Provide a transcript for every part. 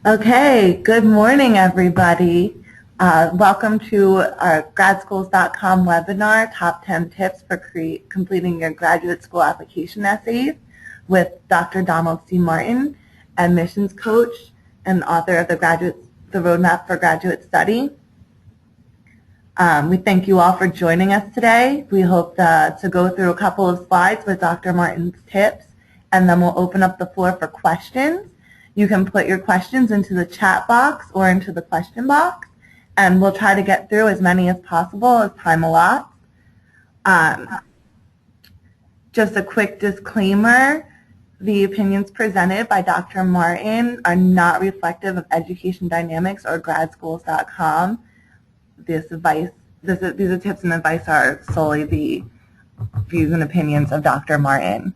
Okay, good morning, everybody. Welcome to our GradSchools.com webinar, Top 10 Tips for Completing Your Graduate School Application Essays with Dr. Donald C. Martin, admissions coach and author of the Roadmap for Graduate Study. We thank you all for joining us today. We hope to go through a couple of slides with Dr. Martin's tips, and then we'll open up the floor for questions. You can put your questions into the chat box or into the question box, and we'll try to get through as many as possible as time allots. Just a quick disclaimer, the opinions presented by Dr. Martin are not reflective of Education Dynamics or GradSchools.com. These tips and advice are solely the views and opinions of Dr. Martin.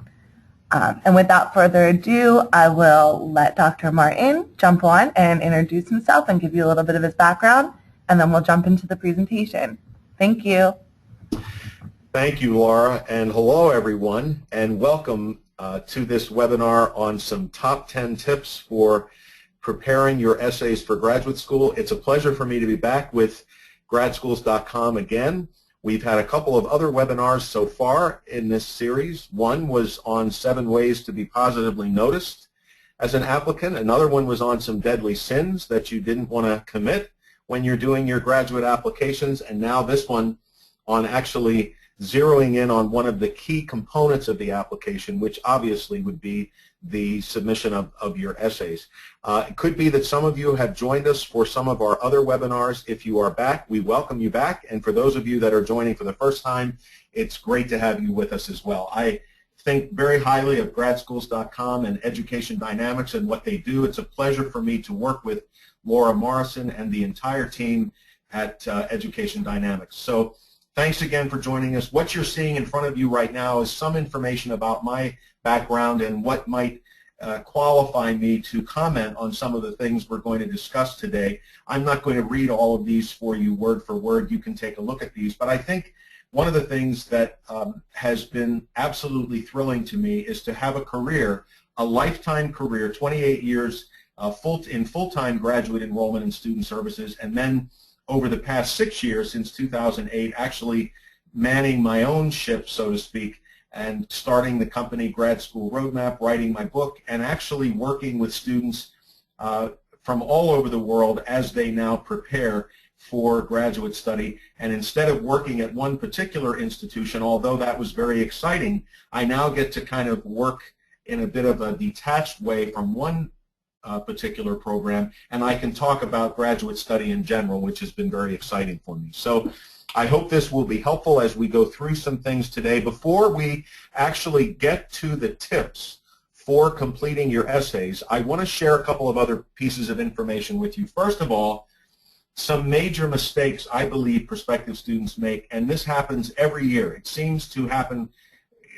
And without further ado, I will let Dr. Martin jump on and introduce himself and give you a little bit of his background, and then we'll jump into the presentation. Thank you. Thank you, Laura, and hello, everyone, and welcome to this webinar on some top 10 tips for preparing your essays for graduate school. It's a pleasure for me to be back with GradSchools.com again. We've had a couple of other webinars so far in this series. One was on 7 ways to be positively noticed as an applicant. Another one was on some deadly sins that you didn't want to commit when you're doing your graduate applications. And now this one on actually zeroing in on one of the key components of the application, which obviously would be the submission of your essays. It could be that some of you have joined us for some of our other webinars. If you are back, we welcome you back. And for those of you that are joining for the first time, it's great to have you with us as well. I think very highly of GradSchools.com and Education Dynamics and what they do. It's a pleasure for me to work with Laura Morrison and the entire team at Education Dynamics. So thanks again for joining us. What you're seeing in front of you right now is some information about my background and what might qualify me to comment on some of the things we're going to discuss today. I'm not going to read all of these for you word for word. You can take a look at these. But I think one of the things that has been absolutely thrilling to me is to have a career, a lifetime career, 28 years in full-time graduate enrollment and student services, and then over the past 6 years, since 2008, actually manning my own ship, so to speak, and starting the company Grad School Roadmap, writing my book, and actually working with students from all over the world as they now prepare for graduate study. And instead of working at one particular institution, although that was very exciting, I now get to kind of work in a bit of a detached way from one particular program, and I can talk about graduate study in general, which has been very exciting for me. So I hope this will be helpful as we go through some things today. Before we actually get to the tips for completing your essays, I want to share a couple of other pieces of information with you. First of all, some major mistakes I believe prospective students make, and this happens every year. It seems to happen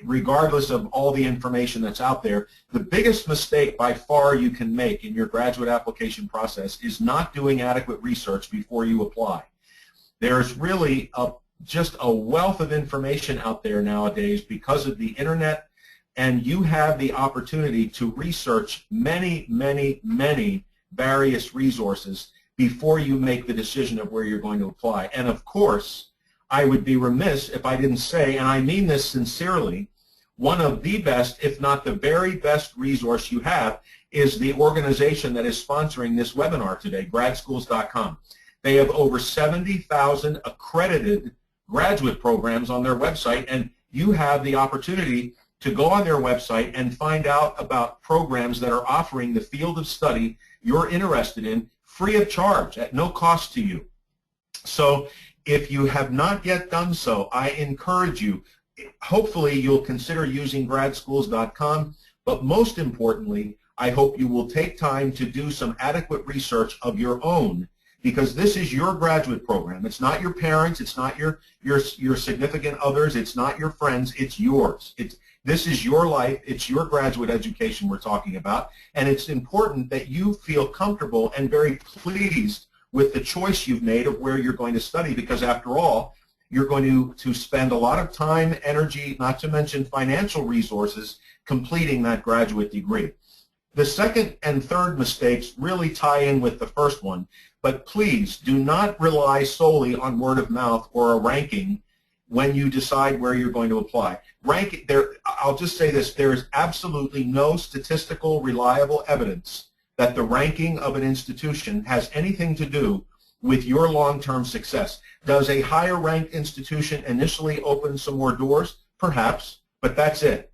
regardless of all the information that's out there. The biggest mistake by far you can make in your graduate application process is not doing adequate research before you apply. There's really just a wealth of information out there nowadays because of the internet, and you have the opportunity to research many, many, many various resources before you make the decision of where you're going to apply. And of course, I would be remiss if I didn't say, and I mean this sincerely, one of the best, if not the very best resource you have is the organization that is sponsoring this webinar today, GradSchools.com. They have over 70,000 accredited graduate programs on their website, and you have the opportunity to go on their website and find out about programs that are offering the field of study you're interested in free of charge, at no cost to you. So if you have not yet done so, I encourage you, hopefully you'll consider using GradSchools.com, but most importantly, I hope you will take time to do some adequate research of your own, because this is your graduate program. It's not your parents, it's not your significant others, it's not your friends, it's yours. This is your life, it's your graduate education we're talking about, and it's important that you feel comfortable and very pleased with the choice you've made of where you're going to study, because after all, you're going to spend a lot of time, energy, not to mention financial resources, completing that graduate degree. The second and third mistakes really tie in with the first one, but please do not rely solely on word of mouth or a ranking when you decide where you're going to apply. I'll just say this, there is absolutely no statistical reliable evidence that the ranking of an institution has anything to do with your long-term success. Does a higher ranked institution initially open some more doors? Perhaps, but that's it.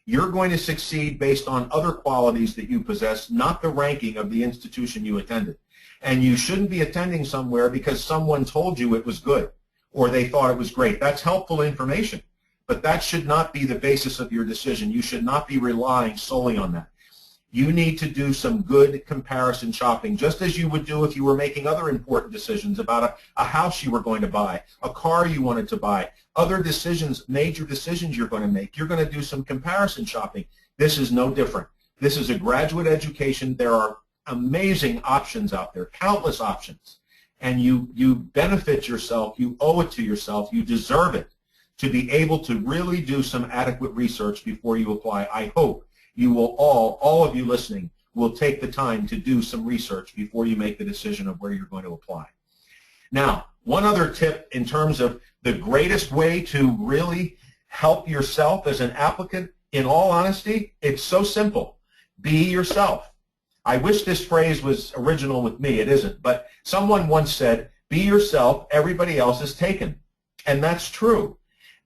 You're going to succeed based on other qualities that you possess, not the ranking of the institution you attended. And you shouldn't be attending somewhere because someone told you it was good or they thought it was great. That's helpful information, but that should not be the basis of your decision. You should not be relying solely on that. You need to do some good comparison shopping, just as you would do if you were making other important decisions about a house you were going to buy, a car you wanted to buy, other decisions, major decisions you're going to make. You're going to do some comparison shopping. This is no different. This is a graduate education. There are amazing options out there, countless options, and you benefit yourself, you owe it to yourself, you deserve it to be able to really do some adequate research before you apply. I hope you will all of you listening, will take the time to do some research before you make the decision of where you're going to apply. Now, one other tip in terms of the greatest way to really help yourself as an applicant, in all honesty, it's so simple. Be yourself. I wish this phrase was original with me. It isn't. But someone once said, be yourself, everybody else is taken. And that's true.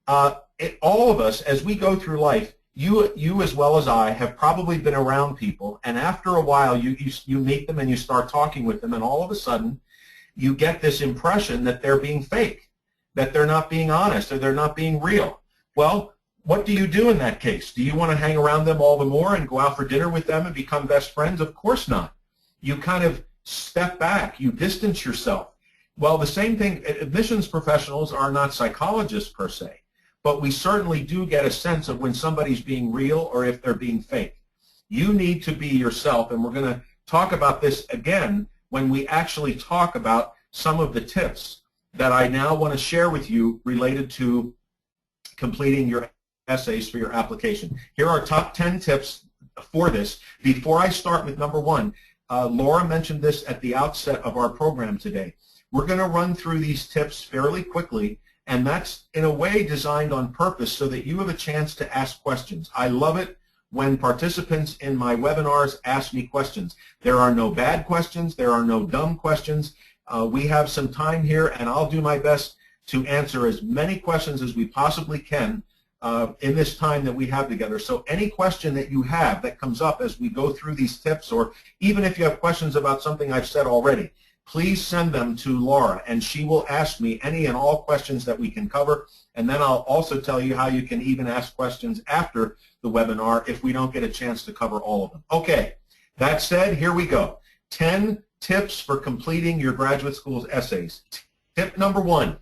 All of us, as we go through life, you as well as I have probably been around people, and after a while you meet them and you start talking with them, and all of a sudden you get this impression that they're being fake, that they're not being honest, or they're not being real. Well, what do you do in that case? Do you want to hang around them all the more and go out for dinner with them and become best friends? Of course not. You kind of step back. You distance yourself. Well, the same thing, admissions professionals are not psychologists per se, but we certainly do get a sense of when somebody's being real or if they're being fake. You need to be yourself, and we're going to talk about this again when we actually talk about some of the tips that I now want to share with you related to completing your essays for your application. Here are top 10 tips for this. Before I start with number one, Laura mentioned this at the outset of our program today. We're going to run through these tips fairly quickly, and that's in a way designed on purpose so that you have a chance to ask questions. I love it when participants in my webinars ask me questions. There are no bad questions. There are no dumb questions. We have some time here, and I'll do my best to answer as many questions as we possibly can in this time that we have together. So any question that you have that comes up as we go through these tips, or even if you have questions about something I've said already, please send them to Laura, and she will ask me any and all questions that we can cover, and then I'll also tell you how you can even ask questions after the webinar if we don't get a chance to cover all of them. Okay, that said, here we go. 10 tips for completing your graduate school's essays. Tip number one,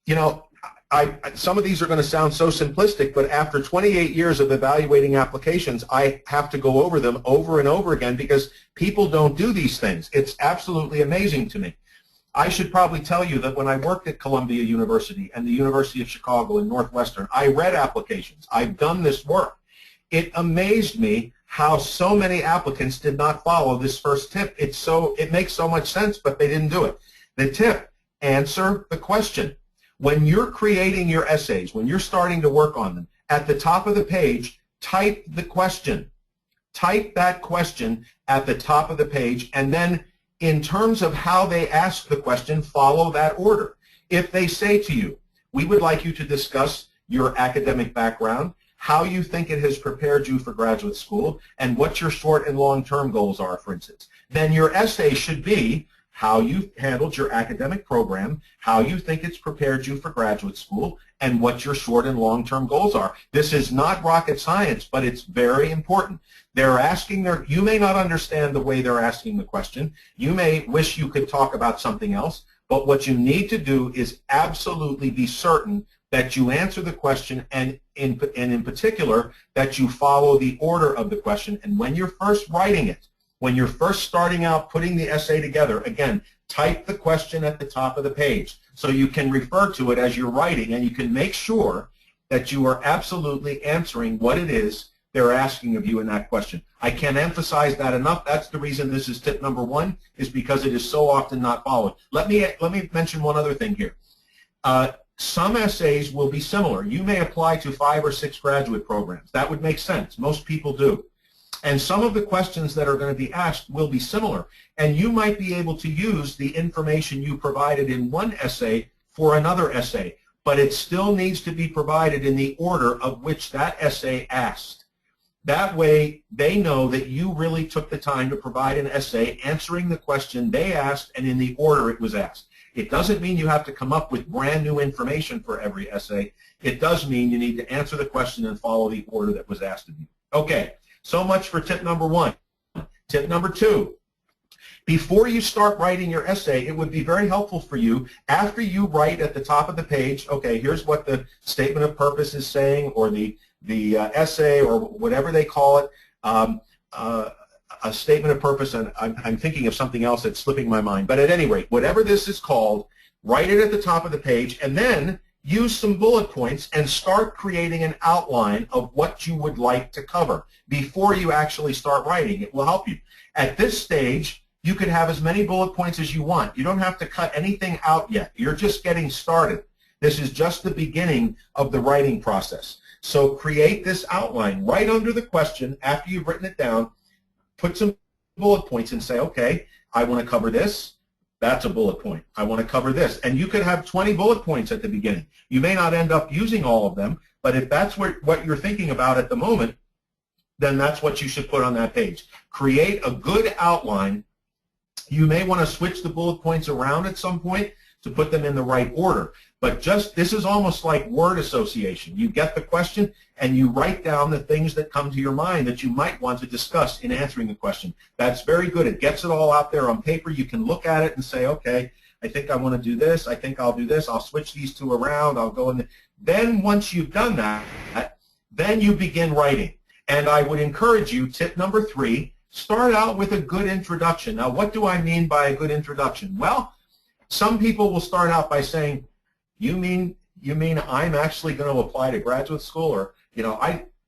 you know, some of these are going to sound so simplistic, but after 28 years of evaluating applications, I have to go over them over and over again because people don't do these things. It's absolutely amazing to me. I should probably tell you that when I worked at Columbia University and the University of Chicago and Northwestern, I read applications. I've done this work. It amazed me how so many applicants did not follow this first tip. It makes so much sense, but they didn't do it. The tip, answer the question. When you're creating your essays, when you're starting to work on them, at the top of the page, type the question. Type that question at the top of the page, and then in terms of how they ask the question, follow that order. If they say to you, we would like you to discuss your academic background, how you think it has prepared you for graduate school, and what your short and long-term goals are, for instance, then your essay should be how you handled your academic program, how you think it's prepared you for graduate school, and what your short and long-term goals are. This is not rocket science, but it's very important. They're asking you may not understand the way they're asking the question. You may wish you could talk about something else, but what you need to do is absolutely be certain that you answer the question, and in particular, that you follow the order of the question. And when you're first writing it, when you're first starting out putting the essay together, again, type the question at the top of the page so you can refer to it as you're writing, and you can make sure that you are absolutely answering what it is they're asking of you in that question. I can't emphasize that enough. That's the reason this is tip number 1, is because it is so often not followed. Let me mention one other thing here. Some essays will be similar. You may apply to 5 or 6 graduate programs. That would make sense. Most people do. And some of the questions that are going to be asked will be similar. And you might be able to use the information you provided in one essay for another essay, but it still needs to be provided in the order of which that essay asked. That way, they know that you really took the time to provide an essay answering the question they asked and in the order it was asked. It doesn't mean you have to come up with brand new information for every essay. It does mean you need to answer the question and follow the order that was asked of you. Okay, so much for tip number 1. Tip number 2. Before you start writing your essay, it would be very helpful for you, after you write at the top of the page, okay, here's what the statement of purpose is saying, or the essay, or whatever they call it, a statement of purpose, and I'm thinking of something else that's slipping my mind. But at any rate, whatever this is called, write it at the top of the page, and then use some bullet points and start creating an outline of what you would like to cover before you actually start writing. It will help you. At this stage, you could have as many bullet points as you want. You don't have to cut anything out yet. You're just getting started. This is just the beginning of the writing process. So create this outline right under the question after you've written it down. Put some bullet points and say, okay, I want to cover this. That's a bullet point. I want to cover this. And you could have 20 bullet points at the beginning. You may not end up using all of them, but if that's what you're thinking about at the moment, then that's what you should put on that page. Create a good outline. You may want to switch the bullet points around at some point to put them in the right order. But just, this is almost like word association. You get the question and you write down the things that come to your mind that you might want to discuss in answering the question. That's very good. It gets it all out there on paper. You can look at it and say, okay, I think I want to do this. I think I'll do this. I'll switch these two around. I'll go in. Then once you've done that, then you begin writing. And I would encourage you, tip number 3, start out with a good introduction. Now, what do I mean by a good introduction? Well, some people will start out by saying, you mean I'm actually going to apply to graduate school? Or, you know,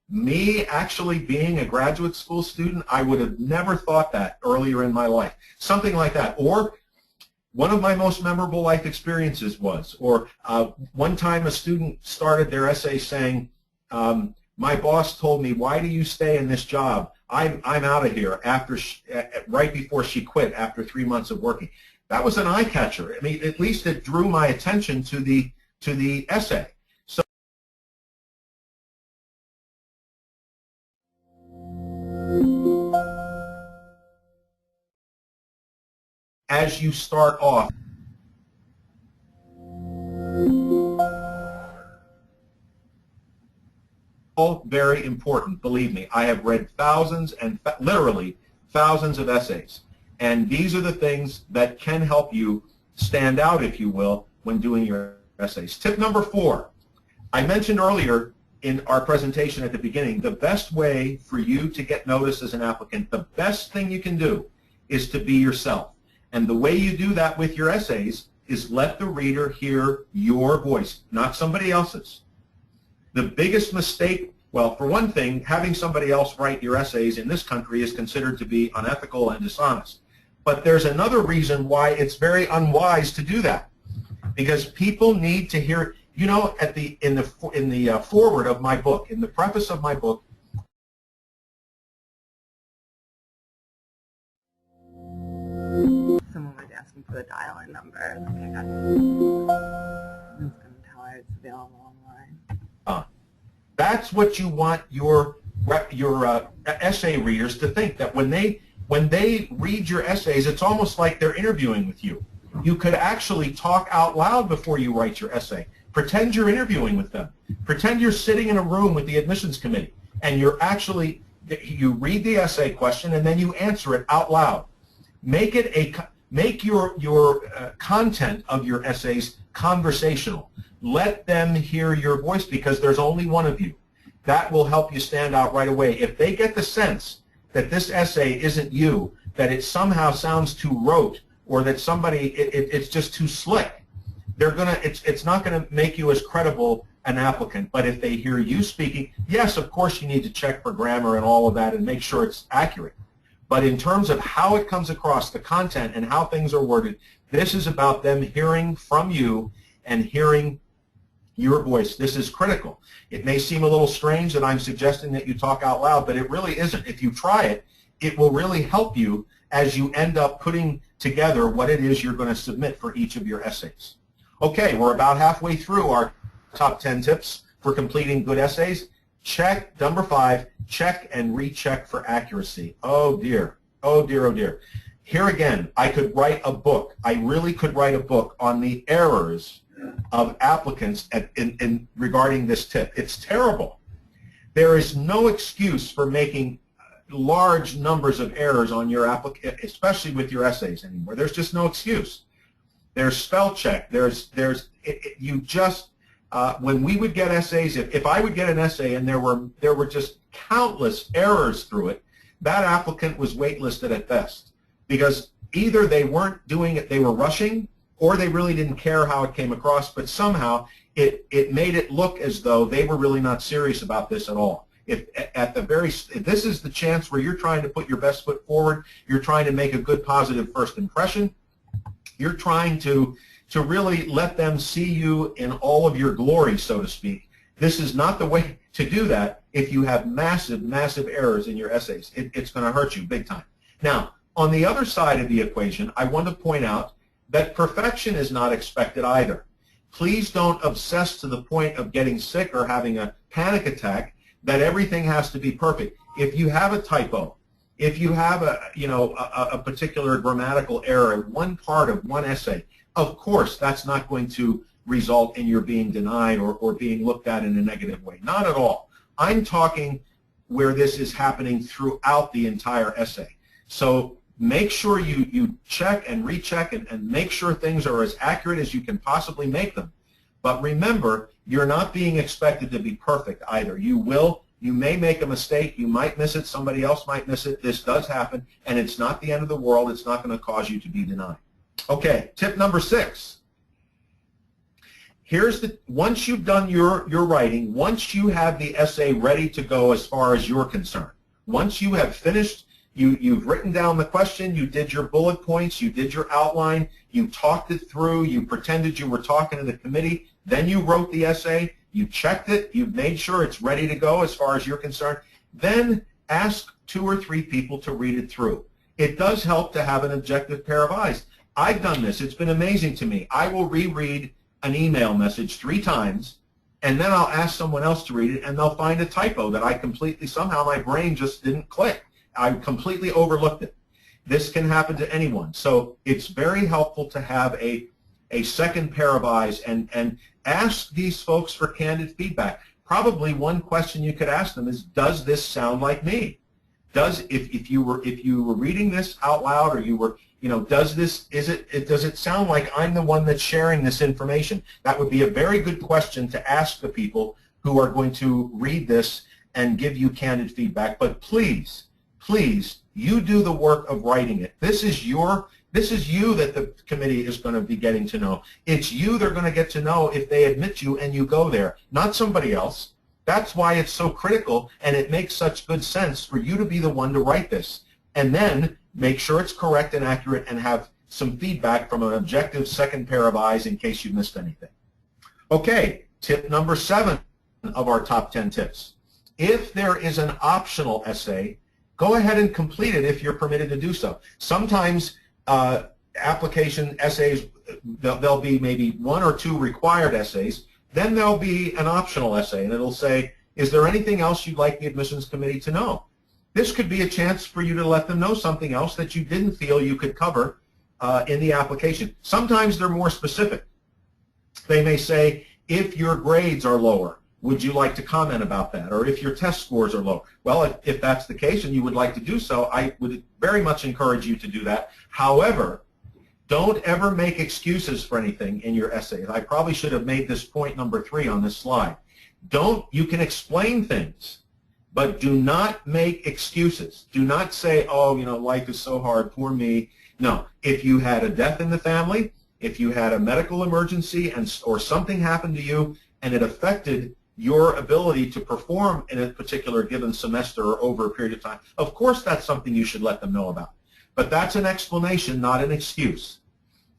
me actually being a graduate school student, I would have never thought that earlier in my life. Something like that. Or one of my most memorable life experiences was, or one time a student started their essay saying, my boss told me, why do you stay in this job? I'm out of here after right before she quit after 3 months of working. That was an eye catcher. I mean, at least it drew my attention to the essay. So as you start off, all very important, believe me. I have read thousands and literally thousands of essays. And these are the things that can help you stand out, if you will, when doing your essays. Tip number 4. I mentioned earlier in our presentation at the beginning, the best way for you to get noticed as an applicant, the best thing you can do is to be yourself. And the way you do that with your essays is let the reader hear your voice, not somebody else's. The biggest mistake, well, for one thing, having somebody else write your essays in this country is considered to be unethical and dishonest. But there's another reason why it's very unwise to do that, because people need to hear. You know, in the foreword of my book, in the preface of my book, someone was asking for the dial-in number. Like I got, I was going to tell her it's available online. That's what you want your essay readers to think, that when they read your essays, it's almost like they're interviewing with you. You could actually talk out loud before you write your essay. Pretend you're interviewing with them. Pretend you're sitting in a room with the admissions committee, and you read the essay question and then you answer it out loud. Make your content of your essays conversational. Let them hear your voice, because there's only one of you. That will help you stand out right away. If they get the sense that this essay isn't you, that it somehow sounds too rote, or that it's just too slick, it's not going to make you as credible an applicant, but if they hear you speaking, yes, of course you need to check for grammar and all of that and make sure it's accurate. But in terms of how it comes across, the content and how things are worded, this is about them hearing from you and hearing your voice. This is critical. It may seem a little strange that I'm suggesting that you talk out loud, but it really isn't. If you try it, it will really help you as you end up putting together what it is you're going to submit for each of your essays. Okay, we're about halfway through our top 10 tips for completing good essays. Check, number 5, check and recheck for accuracy. Oh dear, oh dear, oh dear. Here again, I could write a book. I really could write a book on the errors of applicants in regarding this tip. It's terrible. There is no excuse for making large numbers of errors on your application, especially with your essays anymore. There's just no excuse. There's spell check. When we would get essays, if I would get an essay and there were just countless errors through it, that applicant was waitlisted at best, because either they weren't doing it, they were rushing, or they really didn't care how it came across, but somehow it made it look as though they were really not serious about this at all. If this is the chance where you're trying to put your best foot forward, you're trying to make a good positive first impression, you're trying to really let them see you in all of your glory, so to speak. This is not the way to do that if you have massive, massive errors in your essays. It's going to hurt you big time. Now, on the other side of the equation, I want to point out that perfection is not expected either. Please don't obsess to the point of getting sick or having a panic attack that everything has to be perfect. If you have a typo, if you have a particular grammatical error in one part of one essay, of course that's not going to result in your being denied or being looked at in a negative way. Not at all. I'm talking where this is happening throughout the entire essay. So make sure you check and recheck and make sure things are as accurate as you can possibly make them. But remember, you're not being expected to be perfect either. You may make a mistake, you might miss it, somebody else might miss it. This does happen, and it's not the end of the world. It's not going to cause you to be denied. Okay, tip number 6. Once you've done your writing, once you have the essay ready to go as far as you're concerned, once you have finished, you've written down the question, you did your bullet points, you did your outline, you talked it through, you pretended you were talking to the committee, then you wrote the essay, you checked it, you've made sure it's ready to go as far as you're concerned, then ask 2 or 3 people to read it through. It does help to have an objective pair of eyes. I've done this. It's been amazing to me. I will reread an email message 3 times, and then I'll ask someone else to read it, and they'll find a typo that somehow my brain just didn't click. I completely overlooked it. This can happen to anyone. So it's very helpful to have a second pair of eyes and ask these folks for candid feedback. Probably one question you could ask them is, does this sound like me? If you were reading this out loud, or you were, does it sound like I'm the one that's sharing this information? That would be a very good question to ask the people who are going to read this and give you candid feedback. But please, you do the work of writing it. This is you that the committee is going to be getting to know. It's you they're going to get to know if they admit you and you go there, not somebody else. That's why it's so critical, and it makes such good sense for you to be the one to write this. And then make sure it's correct and accurate and have some feedback from an objective second pair of eyes in case you missed anything. Okay, tip number 7 of our top 10 tips. If there is an optional essay, go ahead and complete it if you're permitted to do so. Sometimes application essays, there'll be maybe 1 or 2 required essays. Then there'll be an optional essay, and it'll say, is there anything else you'd like the admissions committee to know? This could be a chance for you to let them know something else that you didn't feel you could cover in the application. Sometimes they're more specific. They may say, if your grades are lower, would you like to comment about that? Or if your test scores are low. Well, if that's the case and you would like to do so, I would very much encourage you to do that. However, don't ever make excuses for anything in your essays. I probably should have made this point number 3 on this slide. You can explain things, but do not make excuses. Do not say, oh, life is so hard, poor me. No, if you had a death in the family, if you had a medical emergency or something happened to you, and it affected your ability to perform in a particular given semester or over a period of time, of course that's something you should let them know about. But that's an explanation, not an excuse.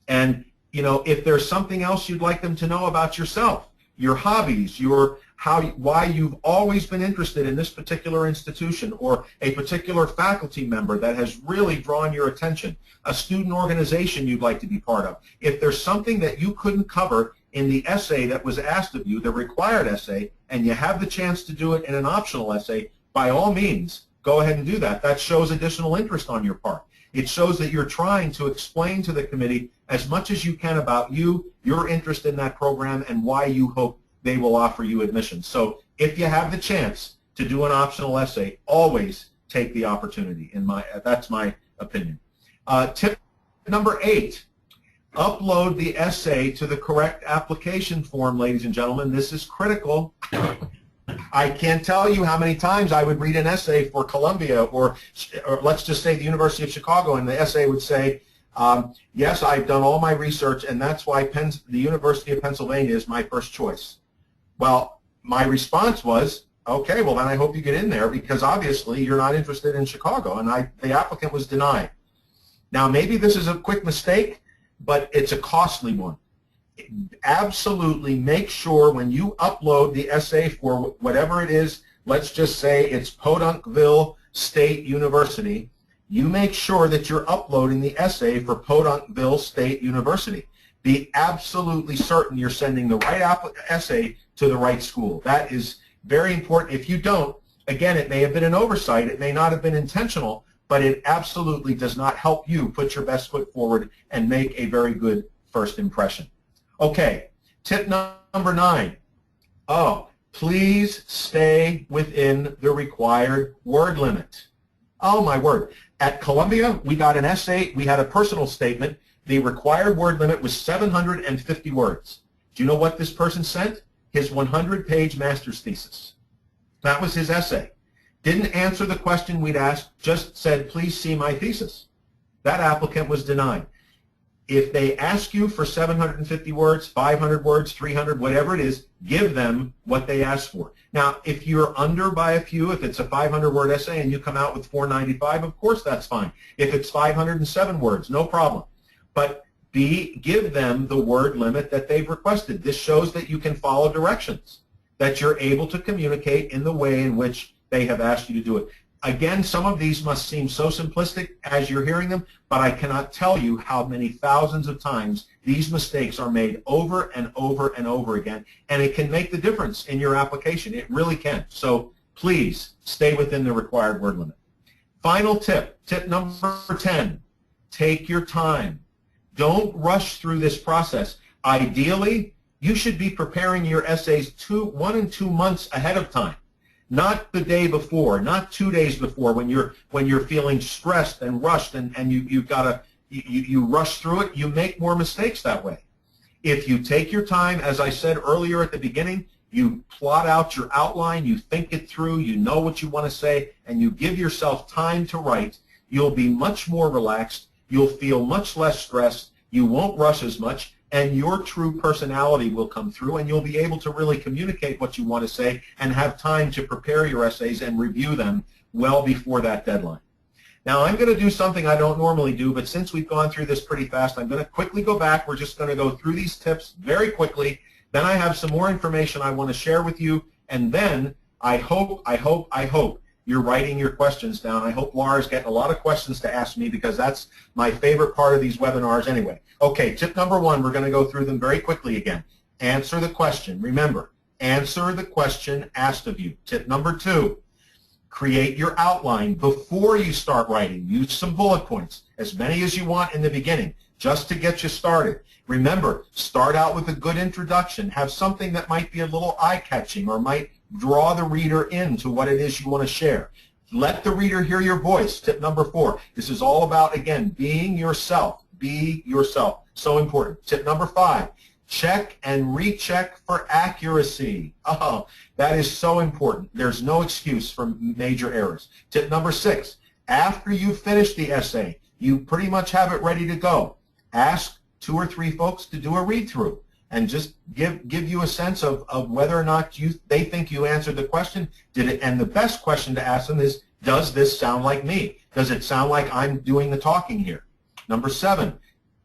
And you know, if there's something else you'd like them to know about yourself, your hobbies, why you've always been interested in this particular institution, or a particular faculty member that has really drawn your attention, a student organization you'd like to be part of. If there's something that you couldn't cover in the essay that was asked of you, the required essay, and you have the chance to do it in an optional essay, by all means, go ahead and do that. That shows additional interest on your part. It shows that you're trying to explain to the committee as much as you can about you, your interest in that program, and why you hope they will offer you admission. So if you have the chance to do an optional essay, always take the opportunity. That's my opinion. Tip number 8, upload the essay to the correct application form, ladies and gentlemen. This is critical. I can't tell you how many times I would read an essay for Columbia, or let's just say the University of Chicago, and the essay would say, yes, I've done all my research, and that's why the University of Pennsylvania is my first choice. Well, my response was, okay, well then I hope you get in there, because obviously you're not interested in Chicago, and the applicant was denied. Now maybe this is a quick mistake, but it's a costly one. Absolutely make sure when you upload the essay for whatever it is, let's just say it's Podunkville State University, you make sure that you're uploading the essay for Podunkville State University. Be absolutely certain you're sending the right essay to the right school. That is very important. If you don't, again, it may have been an oversight, it may not have been intentional, but it absolutely does not help you put your best foot forward and make a very good first impression. Okay, tip number 9. Oh, please stay within the required word limit. Oh my word. At Columbia, we got an essay, we had a personal statement. The required word limit was 750 words. Do you know what this person sent? His 100-page master's thesis. That was his essay. Didn't answer the question we'd asked, just said, please see my thesis. That applicant was denied. If they ask you for 750 words, 500 words, 300, whatever it is, give them what they asked for. Now, if you're under by a few, if it's a 500-word essay and you come out with 495, of course that's fine. If it's 507 words, no problem. But give them the word limit that they've requested. This shows that you can follow directions, that you're able to communicate in the way in which they have asked you to do it. Again, some of these must seem so simplistic as you're hearing them, but I cannot tell you how many thousands of times these mistakes are made over and over and over again, and it can make the difference in your application. It really can. So please stay within the required word limit. Final tip, tip number 10, take your time. Don't rush through this process. Ideally, you should be preparing your essays 1 and 2 months ahead of time. Not the day before, not 2 days before when you're feeling stressed and rushed and you rush through it. You make more mistakes that way. If you take your time, as I said earlier at the beginning, you plot out your outline, you think it through, you know what you want to say, and you give yourself time to write, you'll be much more relaxed, you'll feel much less stressed, you won't rush as much, and your true personality will come through, and you'll be able to really communicate what you want to say and have time to prepare your essays and review them well before that deadline. Now, I'm going to do something I don't normally do, but since we've gone through this pretty fast, I'm going to quickly go back. We're just going to go through these tips very quickly. Then I have some more information I want to share with you, and then I hope you're writing your questions down. I hope Laura's getting a lot of questions to ask me, because that's my favorite part of these webinars anyway. Okay, tip number 1, we're going to go through them very quickly again. Answer the question. Remember, answer the question asked of you. Tip number 2, create your outline before you start writing. Use some bullet points, as many as you want in the beginning, just to get you started. Remember, start out with a good introduction. Have something that might be a little eye-catching or might draw the reader into what it is you want to share. Let the reader hear your voice. Tip number 4. This is all about, again, being yourself. Be yourself. So important. Tip number 5. Check and recheck for accuracy. Oh, that is so important. There's no excuse for major errors. Tip number 6. After you finish the essay, you pretty much have it ready to go. Ask 2 or 3 folks to do a read-through and just give you a sense of whether or not they think you answered the question. And the best question to ask them is, does this sound like me? Does it sound like I'm doing the talking here? Number 7,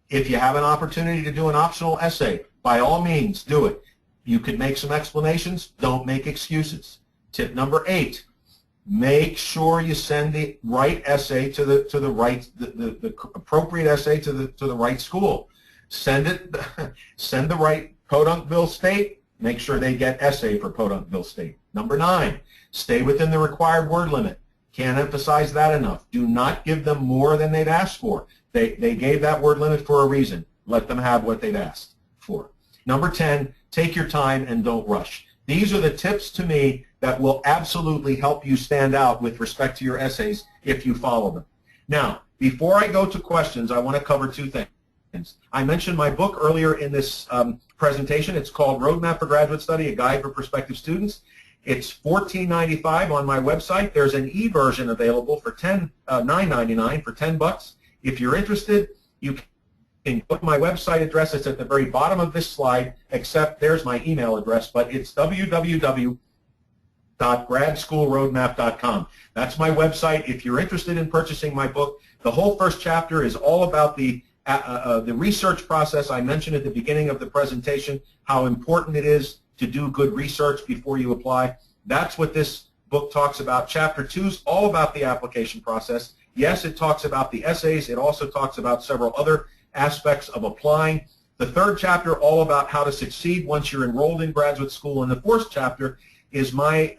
if you have an opportunity to do an optional essay, by all means, do it. You could make some explanations. Don't make excuses. Tip number 8, make sure you send the right essay to the appropriate essay to the right school. Send the right Podunkville State. Make sure they get essay for Podunkville State. Number 9, stay within the required word limit. Can't emphasize that enough. Do not give them more than they've asked for. They gave that word limit for a reason. Let them have what they've asked for. Number 10, take your time and don't rush. These are the tips to me that will absolutely help you stand out with respect to your essays if you follow them. Now, before I go to questions, I want to cover 2 things. I mentioned my book earlier in this presentation. It's called Roadmap for Graduate Study, a Guide for Prospective Students. It's $14.95 on my website. There's an e-version available for $9.99 for $10. If you're interested, you can go to my website address. It's at the very bottom of this slide, except there's my email address, but it's www.GradSchoolRoadmap.com. That's my website. If you're interested in purchasing my book, the whole first chapter is all about the research process. I mentioned at the beginning of the presentation how important it is to do good research before you apply. That's what this book talks about. Chapter 2 is all about the application process. Yes, it talks about the essays. It also talks about several other aspects of applying. The 3rd chapter, all about how to succeed once you're enrolled in graduate school. And the 4th chapter is my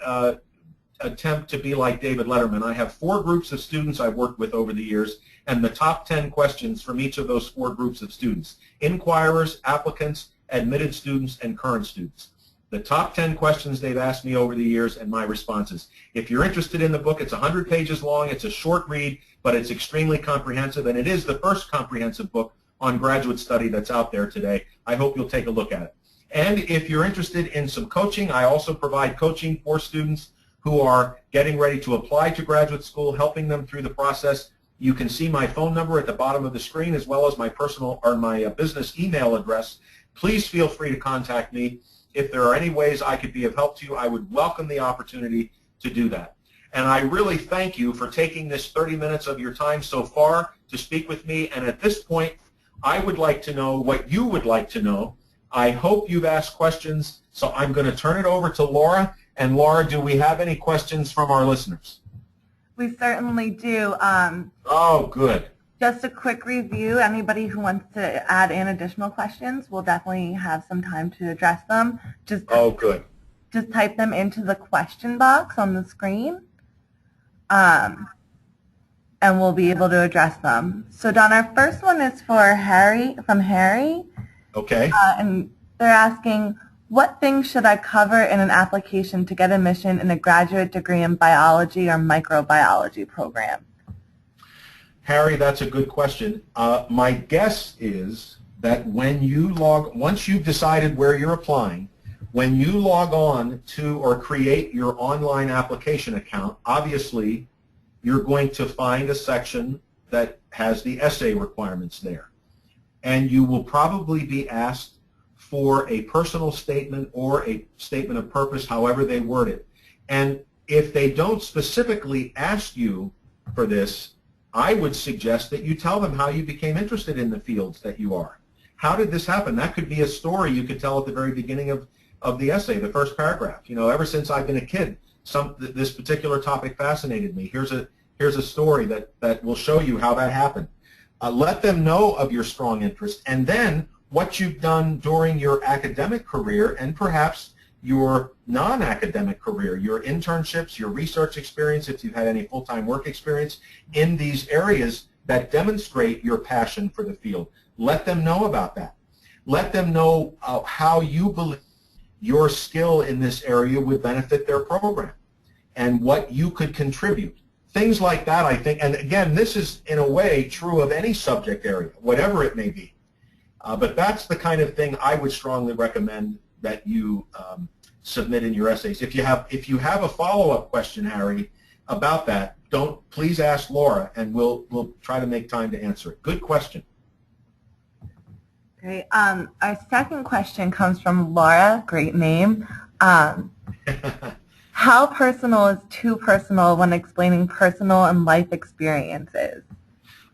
attempt to be like David Letterman. I have 4 groups of students I've worked with over the years, and the top 10 questions from each of those 4 groups of students: inquirers, applicants, admitted students, and current students. The top 10 questions they've asked me over the years and my responses. If you're interested in the book, it's 100 pages long. It's a short read, but it's extremely comprehensive, and it is the first comprehensive book on graduate study that's out there today. I hope you'll take a look at it. And if you're interested in some coaching, I also provide coaching for students who are getting ready to apply to graduate school, helping them through the process. You can see my phone number at the bottom of the screen, as well as my personal or my business email address. Please feel free to contact me. If there are any ways I could be of help to you, I would welcome the opportunity to do that. And I really thank you for taking this 30 minutes of your time so far to speak with me. And at this point, I would like to know what you would like to know. I hope you've asked questions, so I'm going to turn it over to Laura. And Laura, do we have any questions from our listeners? We certainly do. Oh, good. Just a quick review. Anybody who wants to add in additional questions, we'll definitely have some time to address them. Good. Just type them into the question box on the screen, and we'll be able to address them. So, Don, our first one is for Harry, from Harry. Okay. And they're asking, what things should I cover in an application to get admission in a graduate degree in biology or microbiology program? Harry, that's a good question. My guess is that when you once you've decided where you're applying, when you log on to or create your online application account, obviously you're going to find a section that has the essay requirements there. And you will probably be asked for a personal statement or a statement of purpose, however they word it. And if they don't specifically ask you for this, I would suggest that you tell them how you became interested in the fields that you are. How did this happen? That could be a story you could tell at the very beginning of the essay, the first paragraph. You know, ever since I've been a kid, this particular topic fascinated me. Here's a story that will show you how that happened. Let them know of your strong interest, and then what you've done during your academic career and perhaps your non-academic career, your internships, your research experience, if you've had any full-time work experience in these areas that demonstrate your passion for the field. Let them know about that. Let them know how you believe your skill in this area would benefit their program and what you could contribute. Things like that, I think, and again, this is in a way true of any subject area, whatever it may be. But that's the kind of thing I would strongly recommend that you submit in your essays. If you have a follow-up question, Harry, about that, please ask Laura, and we'll try to make time to answer it. Good question. Great. Our second question comes from Laura. Great name. How personal is too personal when explaining personal and life experiences?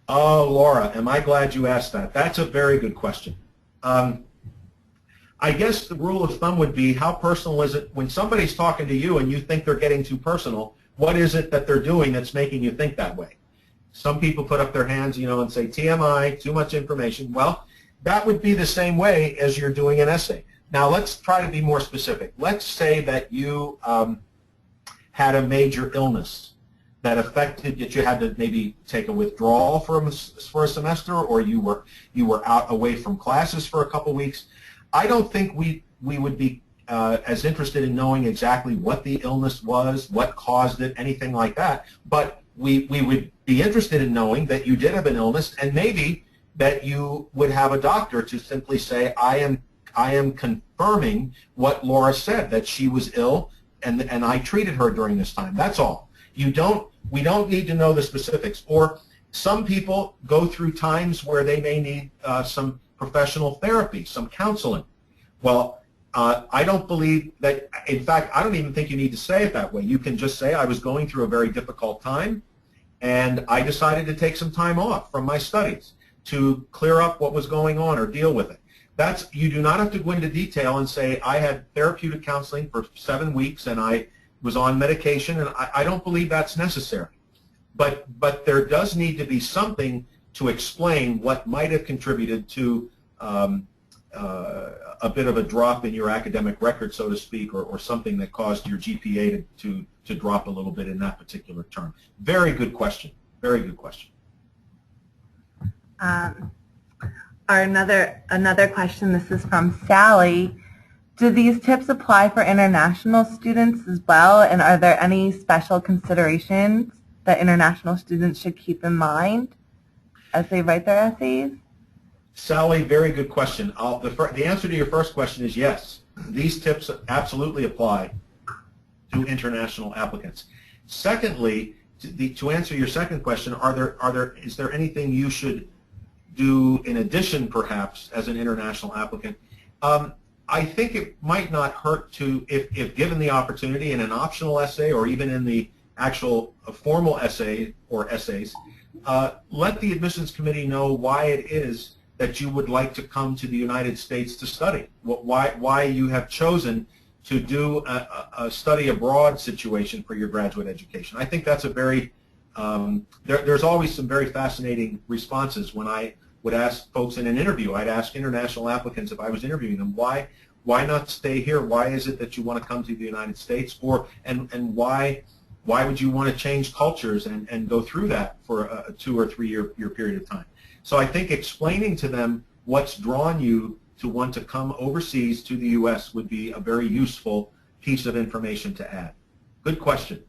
Oh, Laura, am I glad you asked that. That's a very good question. I guess the rule of thumb would be, how personal is it when somebody's talking to you and you think they're getting too personal? What is it that they're doing that's making you think that way? Some people put up their hands, and say TMI, too much information. Well, that would be the same way as you're doing an essay. Now, let's try to be more specific. Let's say that you had a major illness that affected that you had to maybe take a withdrawal for a semester, or you were out away from classes for a couple weeks. I don't think we would be as interested in knowing exactly what the illness was, what caused it, anything like that. But we would be interested in knowing that you did have an illness, and maybe that you would have a doctor to simply say, I am confirming what Laura said, that she was ill, and I treated her during this time. That's all. We don't need to know the specifics. Or some people go through times where they may need some professional therapy, some counseling. Well, I don't believe that. In fact, I don't even think you need to say it that way. You can just say, I was going through a very difficult time, and I decided to take some time off from my studies to clear up what was going on or deal with it. You do not have to go into detail and say, I had therapeutic counseling for 7 weeks and I was on medication, and I don't believe that's necessary. But there does need to be something to explain what might have contributed to a bit of a drop in your academic record, so to speak, or something that caused your GPA to drop a little bit in that particular term. Very good question. Very good question. Another question, this is from Sally. Do these tips apply for international students as well, and are there any special considerations that international students should keep in mind as they write their essays? Sally, very good question. The answer to your first question is yes. These tips absolutely apply to international applicants. Secondly, to answer your second question, is there anything you should do in addition, perhaps, as an international applicant? I think it might not hurt to, if given the opportunity in an optional essay or even in the actual formal essay or essays, let the admissions committee know why it is that you would like to come to the United States to study, why you have chosen to do a study abroad situation for your graduate education. I think that's a very, there's always some very fascinating responses when I would ask folks in an interview. I'd ask international applicants, if I was interviewing them, why not stay here? Why is it that you want to come to the United States? And why would you want to change cultures and go through that for a 2 or 3 year period of time? So I think explaining to them what's drawn you to want to come overseas to the U.S. would be a very useful piece of information to add. Good question.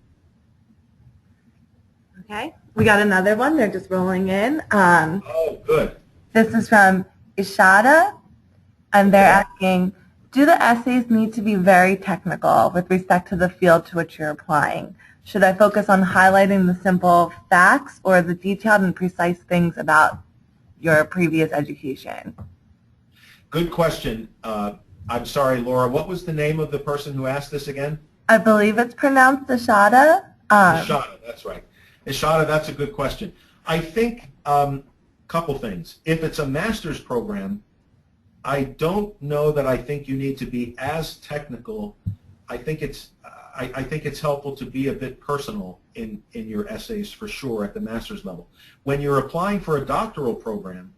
Okay, we got another one. They're just rolling in. Oh, good. This is from Ishada, and they're asking, do the essays need to be very technical with respect to the field to which you're applying? Should I focus on highlighting the simple facts or the detailed and precise things about your previous education? Good question. I'm sorry, Laura, what was the name of the person who asked this again? I believe it's pronounced Ishada. Ishada, that's right. Ishada, that's a good question. I think couple things. If it's a master's program, I don't know that I think you need to be as technical. I think it's helpful to be a bit personal in your essays, for sure, at the master's level. When you're applying for a doctoral program,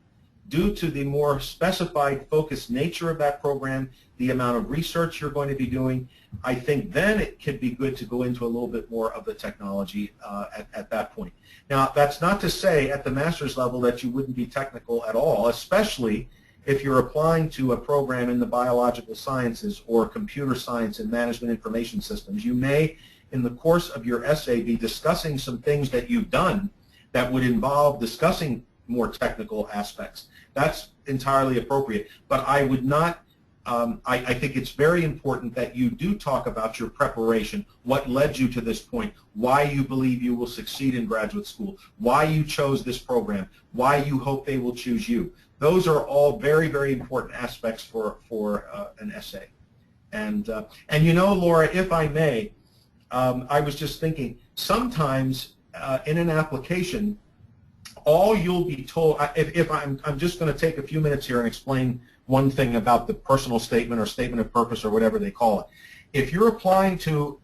due to the more specified, focused nature of that program, the amount of research you're going to be doing, I think then it could be good to go into a little bit more of the technology at that point. Now, that's not to say at the master's level that you wouldn't be technical at all, especially if you're applying to a program in the biological sciences or computer science and management information systems. You may, in the course of your essay, be discussing some things that you've done that would involve discussing more technical aspects. That's entirely appropriate, but I would not, I think it's very important that you do talk about your preparation, what led you to this point, why you believe you will succeed in graduate school, why you chose this program, why you hope they will choose you. Those are all very, very important aspects for an essay. And you know, Laura, if I may, I was just thinking, sometimes in an application, all you'll be told, if I'm just going to take a few minutes here and explain one thing about the personal statement or statement of purpose or whatever they call it. If you're applying to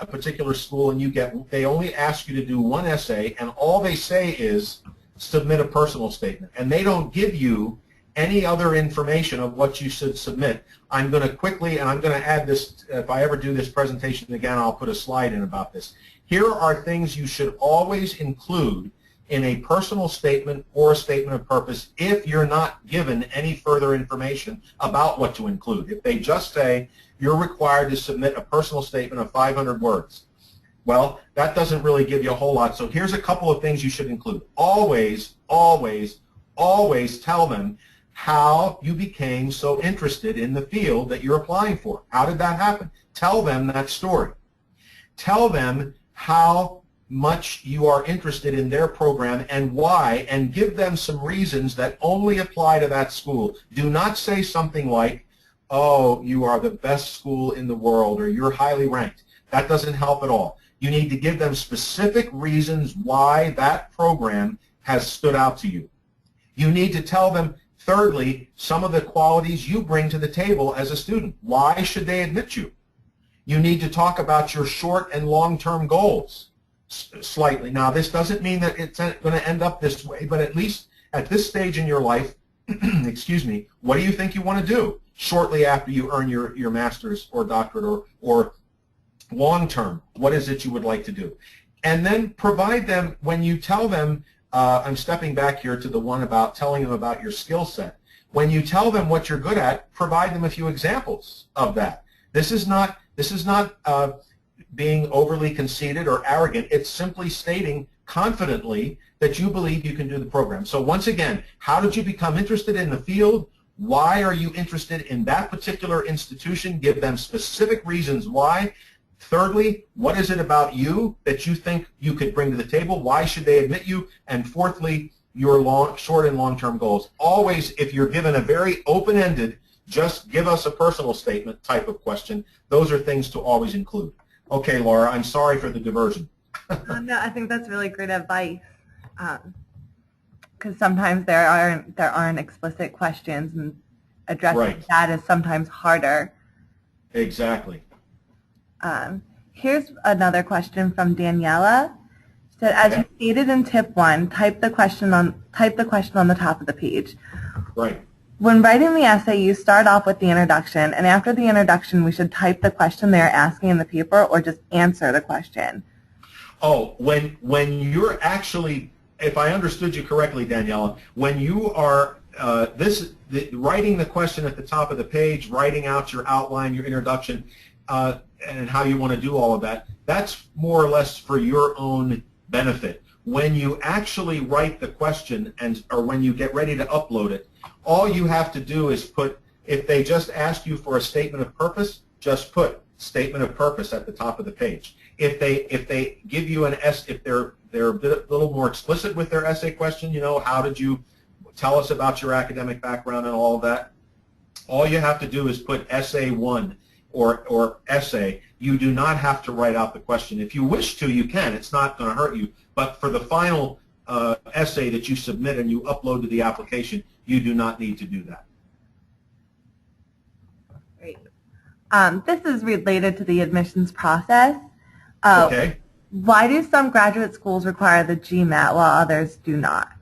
a particular school and they only ask you to do one essay, and all they say is submit a personal statement, and they don't give you any other information of what you should submit. I'm going to quickly, and I'm going to add this, if I ever do this presentation again, I'll put a slide in about this. Here are things you should always include in a personal statement or a statement of purpose if you're not given any further information about what to include. If they just say you're required to submit a personal statement of 500 words, well, that doesn't really give you a whole lot. So here's a couple of things you should include. Always, always, always tell them how you became so interested in the field that you're applying for. How did that happen? Tell them that story. Tell them how much you are interested in their program and why, and give them some reasons that only apply to that school. Do not say something like, oh, you are the best school in the world, or you're highly ranked. That doesn't help at all. You need to give them specific reasons why that program has stood out to you. You need to tell them, thirdly, some of the qualities you bring to the table as a student. Why should they admit you? You need to talk about your short and long-term goals slightly. Now, this doesn't mean that it's going to end up this way, but at least at this stage in your life, excuse me, what do you think you want to do shortly after you earn your master's or doctorate, or long-term? What is it you would like to do? And then provide them, when you tell them, I'm stepping back here to the one about telling them about your skill set. When you tell them what you're good at, provide them a few examples of that. This is not being overly conceited or arrogant. It's simply stating confidently that you believe you can do the program. So once again, how did you become interested in the field? Why are you interested in that particular institution? Give them specific reasons why. Thirdly, what is it about you that you think you could bring to the table? Why should they admit you? And fourthly, your short and long-term goals. Always, if you're given a very open-ended, just give us a personal statement type of question, those are things to always include. Okay, Laura, I'm sorry for the diversion. No, I think that's really great advice, because sometimes there aren't explicit questions, and addressing that is sometimes harder. Exactly. Here's another question from Daniela. She said, as you stated in tip 1, type the question on the top of the page. Right. When writing the essay, you start off with the introduction, and after the introduction, we should type the question they are asking in the paper, or just answer the question. Oh, when you're actually, if I understood you correctly, Daniela, when you are writing the question at the top of the page, writing out your outline, your introduction, and how you want to do all of that, that's more or less for your own benefit. When you actually write the question, or when you get ready to upload it, all you have to do is put, if they just ask you for a statement of purpose, just put statement of purpose at the top of the page. If they give you if they're a little more explicit with their essay question, you know, how did you tell us about your academic background and all of that, all you have to do is put essay 1 or essay. You do not have to write out the question. If you wish to, you can. It's not going to hurt you. But for the final essay that you submit and you upload to the application, you do not need to do that. Great. This is related to the admissions process. Okay. Why do some graduate schools require the GMAT while others do not?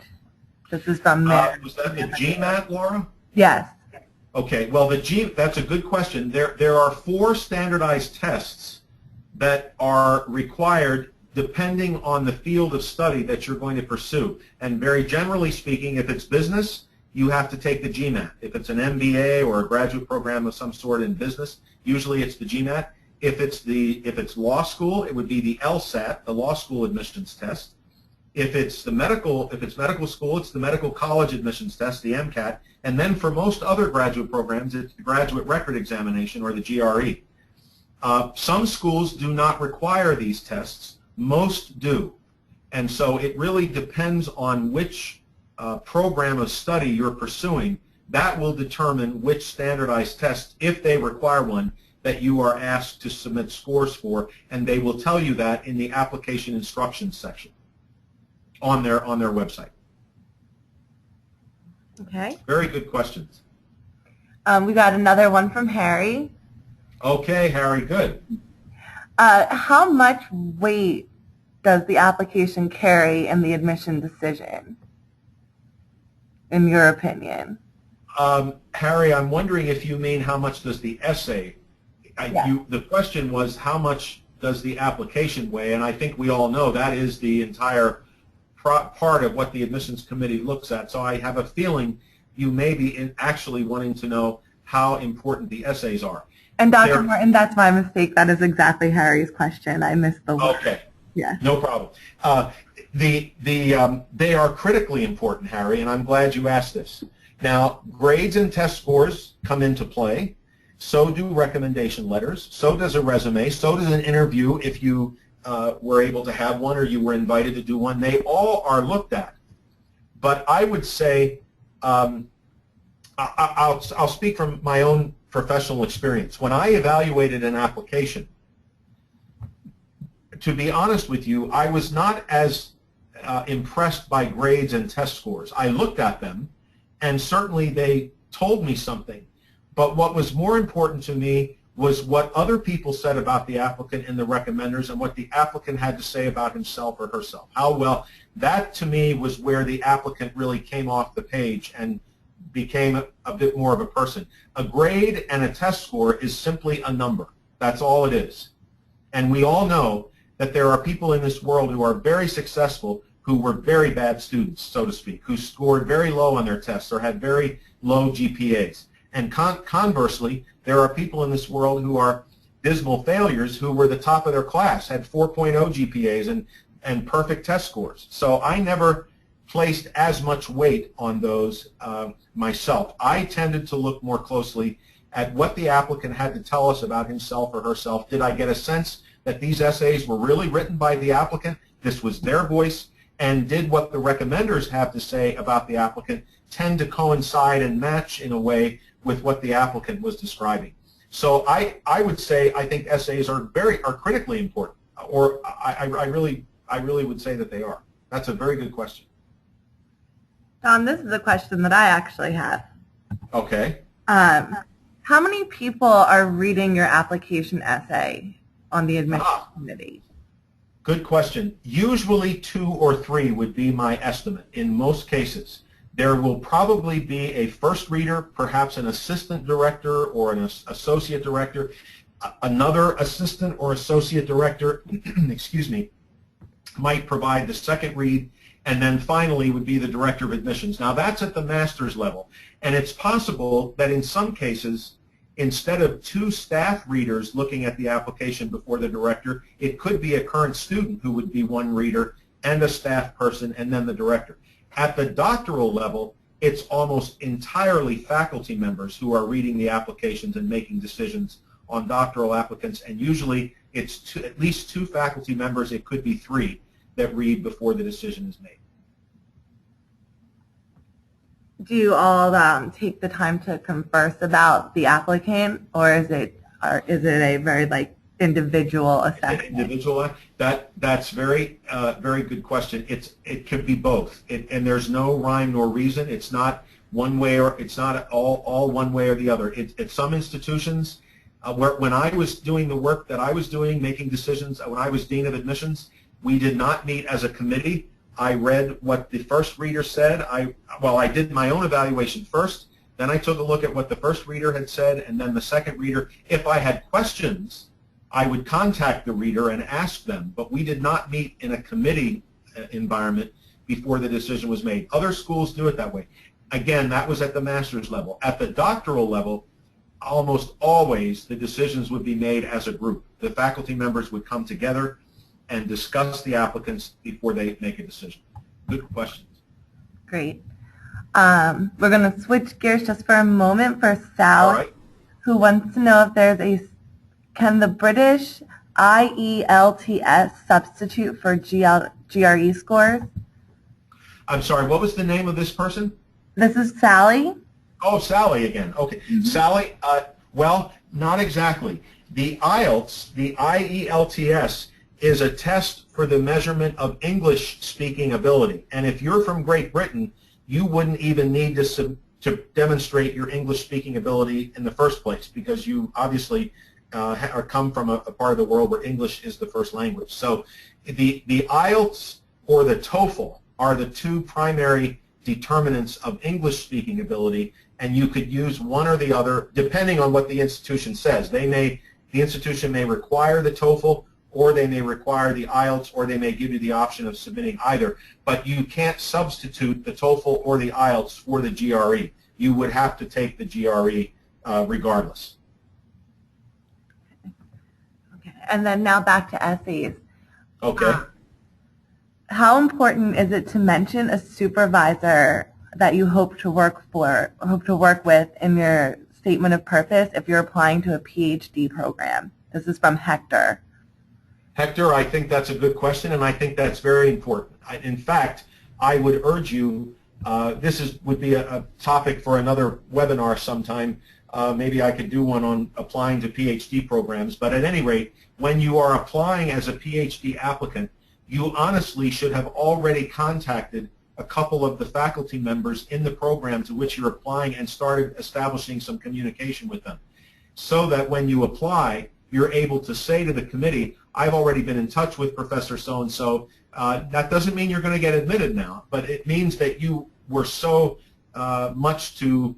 This is from Mary. Was that the GMAT, Laura? Yes. Okay. Well, that's a good question. There are 4 standardized tests that are required depending on the field of study that you're going to pursue. And very generally speaking, if it's business, you have to take the GMAT. If it's an MBA or a graduate program of some sort in business, usually it's the GMAT. If it's law school, it would be the LSAT, the law school admissions test. If it's medical school, it's the medical college admissions test, the MCAT. And then for most other graduate programs, it's the graduate record examination, or the GRE. Some schools do not require these tests. Most do. And so it really depends on which program of study you're pursuing, that will determine which standardized test, if they require one, that you are asked to submit scores for, and they will tell you that in the application instructions section on their website. Okay. Very good questions. We got another one from Harry. Okay, Harry, good. How much weight does the application carry in the admission decision, in your opinion? Harry, I'm wondering if you mean how much does the essay, Yes. the question was how much does the application weigh, and I think we all know that is the entire part of what the admissions committee looks at, so I have a feeling you may be actually wanting to know how important the essays are. And Dr. Martin, that's my mistake. That is exactly Harry's question. I missed the word. Okay. Yeah. No problem. They are critically important, Harry, and I'm glad you asked this. Now, grades and test scores come into play. So do recommendation letters. So does a resume. So does an interview if you were able to have one or you were invited to do one. They all are looked at. But I would say, I'll speak from my own professional experience. When I evaluated an application, to be honest with you, I was not as impressed by grades and test scores. I looked at them, and certainly they told me something. But what was more important to me was what other people said about the applicant in the recommenders and what the applicant had to say about himself or herself. How well, that to me was where the applicant really came off the page and became a bit more of a person. A grade and a test score is simply a number. That's all it is. And we all know that there are people in this world who are very successful who were very bad students, so to speak, who scored very low on their tests or had very low GPAs. And conversely, there are people in this world who are dismal failures who were the top of their class, had 4.0 GPAs and perfect test scores. So I never placed as much weight on those myself. I tended to look more closely at what the applicant had to tell us about himself or herself. Did I get a sense that these essays were really written by the applicant? This was their voice. And did what the recommenders have to say about the applicant tend to coincide and match in a way with what the applicant was describing? So I would say I think essays are critically important, or I really would say that they are. That's a very good question. Tom, this is a question that I actually have. Okay. How many people are reading your application essay on the admissions committee? Good question. Usually 2 or 3 would be my estimate in most cases. There will probably be a first reader, perhaps an assistant director or an associate director, another assistant or associate director, excuse me, might provide the second read, and then finally would be the director of admissions. Now that's at the master's level, and it's possible that in some cases, instead of 2 staff readers looking at the application before the director, it could be a current student who would be one reader and a staff person and then the director. At the doctoral level, it's almost entirely faculty members who are reading the applications and making decisions on doctoral applicants, and usually it's at least 2 faculty members, it could be 3, that read before the decision is made. Do you all take the time to converse about the applicant, or is it a very individual assessment? Individual. That's very good question. It could be both, and there's no rhyme nor reason. It's not one way or it's not all one way or the other. At some institutions, when I was doing the work that I was doing, making decisions, when I was dean of admissions, we did not meet as a committee. I read what the first reader said. I did my own evaluation first, then I took a look at what the first reader had said, and then the second reader. If I had questions, I would contact the reader and ask them, but we did not meet in a committee environment before the decision was made. Other schools do it that way. Again, that was at the master's level. At the doctoral level, almost always the decisions would be made as a group. The faculty members would come together and discuss the applicants before they make a decision. Good questions. Great. We're going to switch gears just for a moment for Sal, who wants to know if can the British IELTS substitute for GRE scores? I'm sorry, what was the name of this person? This is Sally. Oh, Sally again. Okay. Sally, well, not exactly. The IELTS, the IELTS, is a test for the measurement of English speaking ability. And if you're from Great Britain, you wouldn't even need to demonstrate your English speaking ability in the first place, because you obviously come from a part of the world where English is the first language. So the IELTS or the TOEFL are the two primary determinants of English speaking ability, and you could use one or the other depending on what the institution says. The institution may require the TOEFL, or they may require the IELTS, or they may give you the option of submitting either. But you can't substitute the TOEFL or the IELTS for the GRE. You would have to take the GRE regardless. Okay. And then now back to essays. Okay. How important is it to mention a supervisor that you hope to work with in your statement of purpose if you're applying to a PhD program? This is from Hector. Hector, I think that's a good question, and I think that's very important. In fact, I would urge you, this would be a topic for another webinar sometime. Maybe I could do one on applying to PhD programs, but at any rate, when you are applying as a PhD applicant, you honestly should have already contacted a couple of the faculty members in the program to which you're applying and started establishing some communication with them, so that when you apply, you're able to say to the committee, I've already been in touch with Professor so-and-so. That doesn't mean you're going to get admitted now, but it means that you were so much to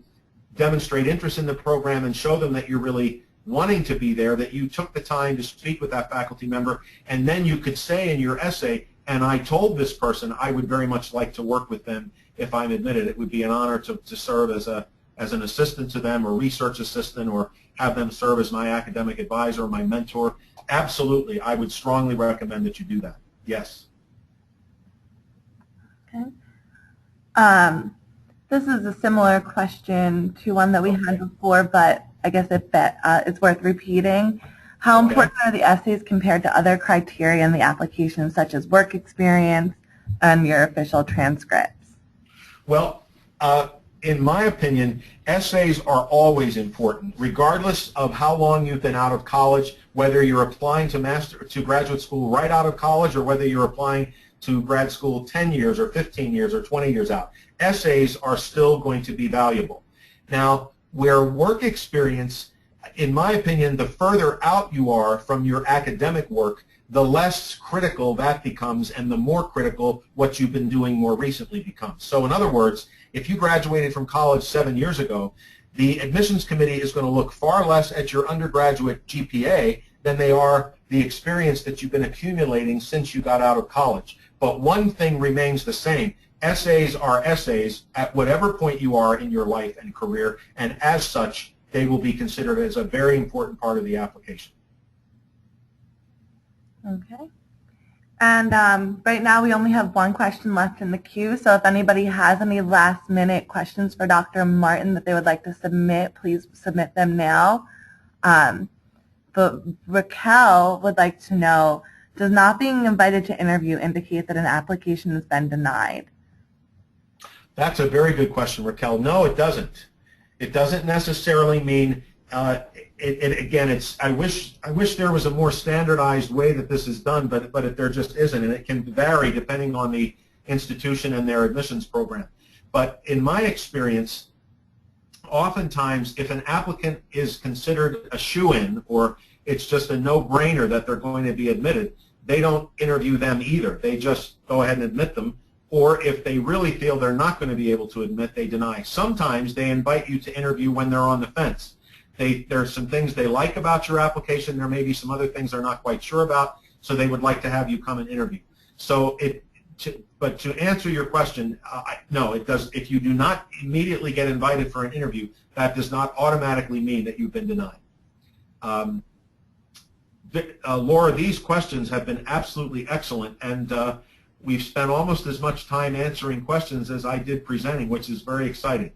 demonstrate interest in the program and show them that you're really wanting to be there, that you took the time to speak with that faculty member, and then you could say in your essay, and I told this person I would very much like to work with them if I'm admitted. It would be an honor to serve as an assistant to them, or research assistant, or have them serve as my academic advisor or my mentor. Absolutely, I would strongly recommend that you do that. Yes. Okay. This is a similar question to one that we had before, but I guess it's worth repeating. How important are the essays compared to other criteria in the application, such as work experience and your official transcripts? Well, in my opinion, essays are always important, regardless of how long you've been out of college, whether you're applying to graduate school right out of college, or whether you're applying to grad school 10 years or 15 years or 20 years out. Essays are still going to be valuable. Now, where work experience, in my opinion, the further out you are from your academic work, the less critical that becomes, and the more critical what you've been doing more recently becomes. So in other words, if you graduated from college 7 years ago, the admissions committee is going to look far less at your undergraduate GPA than they are the experience that you've been accumulating since you got out of college. But one thing remains the same. Essays are essays at whatever point you are in your life and career, and as such, they will be considered as a very important part of the application. Okay. And right now we only have one question left in the queue, so if anybody has any last-minute questions for Dr. Martin that they would like to submit, please submit them now. But Raquel would like to know, does not being invited to interview indicate that an application has been denied? That's a very good question, Raquel. No, it doesn't. It doesn't necessarily mean, again, I wish there was a more standardized way that this is done, but there just isn't, and it can vary depending on the institution and their admissions program. But in my experience, oftentimes if an applicant is considered a shoo-in, or it's just a no-brainer that they're going to be admitted, they don't interview them either. They just go ahead and admit them. Or if they really feel they're not going to be able to admit, they deny. Sometimes they invite you to interview when they're on the fence. There's some things they like about your application. There may be some other things they're not quite sure about, so they would like to have you come and interview. So, but to answer your question, no, it does. If you do not immediately get invited for an interview, that does not automatically mean that you've been denied. Laura, these questions have been absolutely excellent, and we've spent almost as much time answering questions as I did presenting, which is very exciting.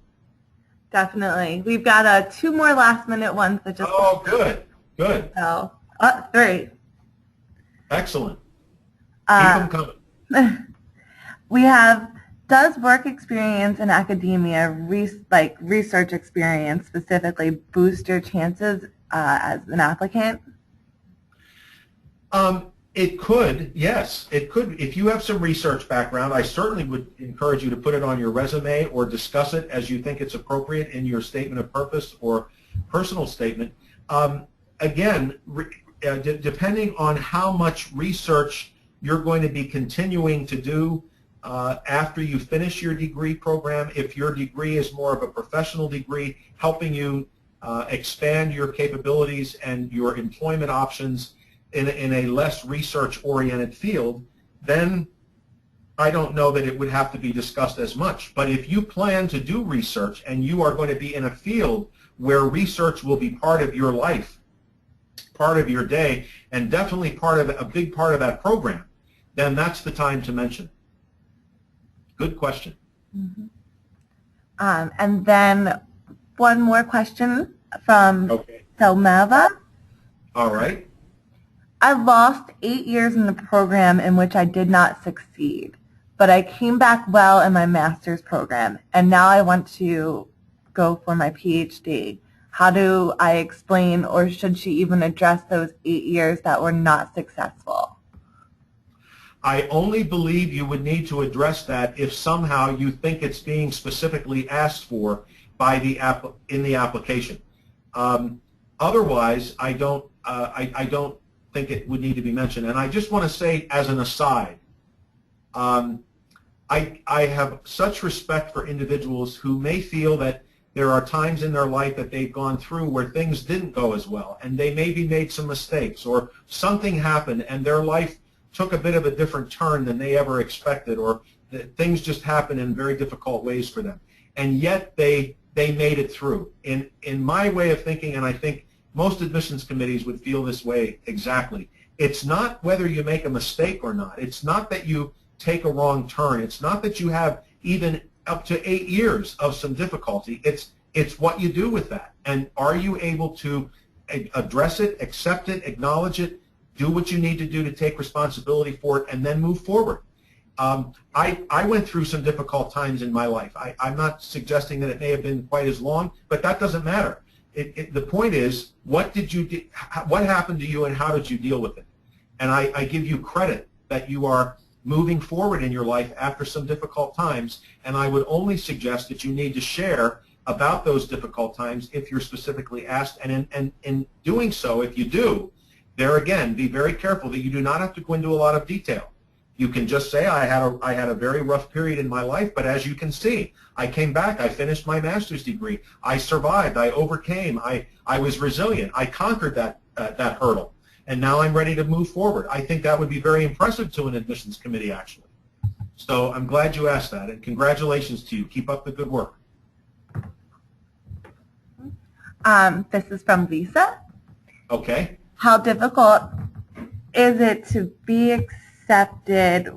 Definitely. We've got 2 more last-minute ones that just... Oh, good. Good. So, 3. Excellent. Keep them coming. We have Does work experience in academia, like research experience specifically, boost your chances as an applicant? It could, yes, it could. If you have some research background, I certainly would encourage you to put it on your resume or discuss it as you think it's appropriate in your statement of purpose or personal statement. Again, depending on how much research you're going to be continuing to do after you finish your degree program, if your degree is more of a professional degree, helping you expand your capabilities and your employment options in a less research-oriented field, then I don't know that it would have to be discussed as much. But if you plan to do research and you are going to be in a field where research will be part of your life, part of your day, and definitely a big part of that program, then that's the time to mention it. Good question. Mm-hmm. And then one more question from Selmeva. All right. I lost 8 years in the program in which I did not succeed, but I came back well in my master's program, and now I want to go for my Ph.D. How do I explain, or should she even address those 8 years that were not successful? I only believe you would need to address that if somehow you think it's being specifically asked for by in the application. Otherwise, I don't think it would need to be mentioned. And I just want to say, as an aside, I have such respect for individuals who may feel that there are times in their life that they've gone through where things didn't go as well, and they maybe made some mistakes, or something happened and their life took a bit of a different turn than they ever expected, or things just happened in very difficult ways for them. And yet they made it through. In my way of thinking, and I think most admissions committees would feel this way exactly, it's not whether you make a mistake or not. It's not that you take a wrong turn. It's not that you have even up to 8 years of some difficulty. It's what you do with that. And are you able to address it, accept it, acknowledge it, do what you need to do to take responsibility for it, and then move forward. I went through some difficult times in my life. I'm not suggesting that it may have been quite as long, but that doesn't matter. The point is, what happened to you and how did you deal with it? And I give you credit that you are moving forward in your life after some difficult times, and I would only suggest that you need to share about those difficult times if you're specifically asked, and in doing so, if you do, there again, be very careful that you do not have to go into a lot of detail. You can just say, I had a very rough period in my life, but as you can see, I came back, I finished my master's degree, I survived, I overcame, I was resilient, I conquered that hurdle, and now I'm ready to move forward. I think that would be very impressive to an admissions committee, actually. So I'm glad you asked that, and congratulations to you. Keep up the good work. This is from Lisa. Okay. How difficult is it to be accepted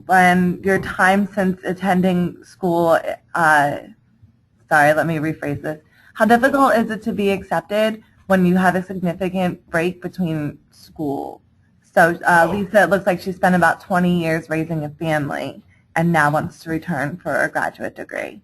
when your time since attending school, sorry, let me rephrase this. How difficult is it to be accepted when you have a significant break between school? So Lisa, it looks like she spent about 20 years raising a family and now wants to return for a graduate degree.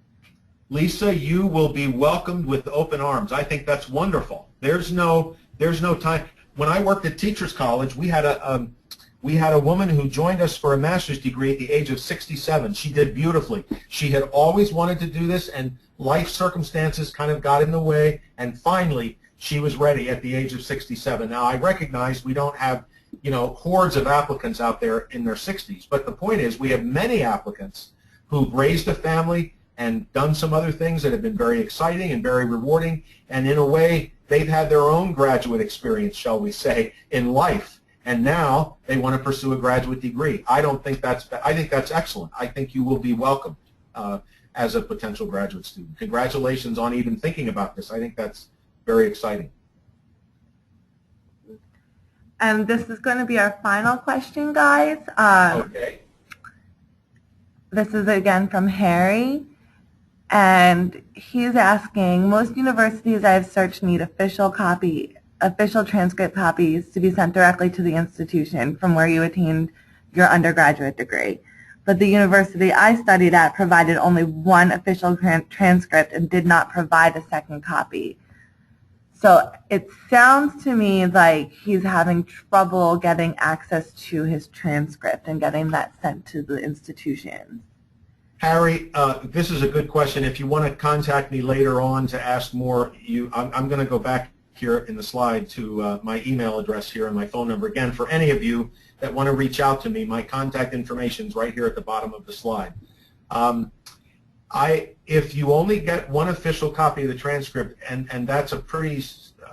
Lisa, you will be welcomed with open arms. I think that's wonderful. There's no time. When I worked at Teachers College, we had a woman who joined us for a master's degree at the age of 67. She did beautifully. She had always wanted to do this, and life circumstances kind of got in the way, and finally she was ready at the age of 67. Now, I recognize we don't have, hordes of applicants out there in their 60s, but the point is we have many applicants who've raised a family and done some other things that have been very exciting and very rewarding, and in a way they've had their own graduate experience, shall we say, in life, and now they want to pursue a graduate degree. I think that's excellent. I think you will be welcomed as a potential graduate student. Congratulations on even thinking about this. I think that's very exciting. And this is going to be our final question, guys. Okay. This is again from Harry. And he's asking, most universities I've searched need official transcript copies to be sent directly to the institution from where you attained your undergraduate degree. but the university I studied at provided only one official transcript and did not provide a second copy. So it sounds to me like he's having trouble getting access to his transcript and getting that sent to the institution. Harry, this is a good question. If you want to contact me later on to ask more, I'm going to go back here in the slide to my email address here and my phone number. Again, for any of you that want to reach out to me, my contact information is right here at the bottom of the slide. If you only get one official copy of the transcript, and that's a pretty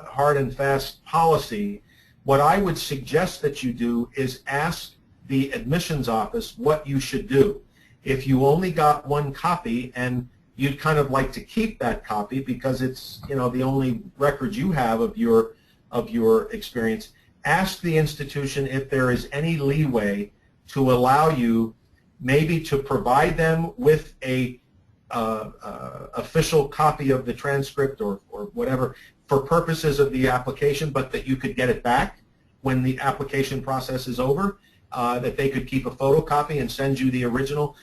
hard and fast policy, what I would suggest that you do is ask the admissions office what you should do. If you only got one copy and you'd kind of like to keep that copy because it's, you know, the only record you have of your experience, ask the institution if there is any leeway to allow you maybe to provide them with a official copy of the transcript or whatever for purposes of the application, but that you could get it back when the application process is over, that they could keep a photocopy and send you the original.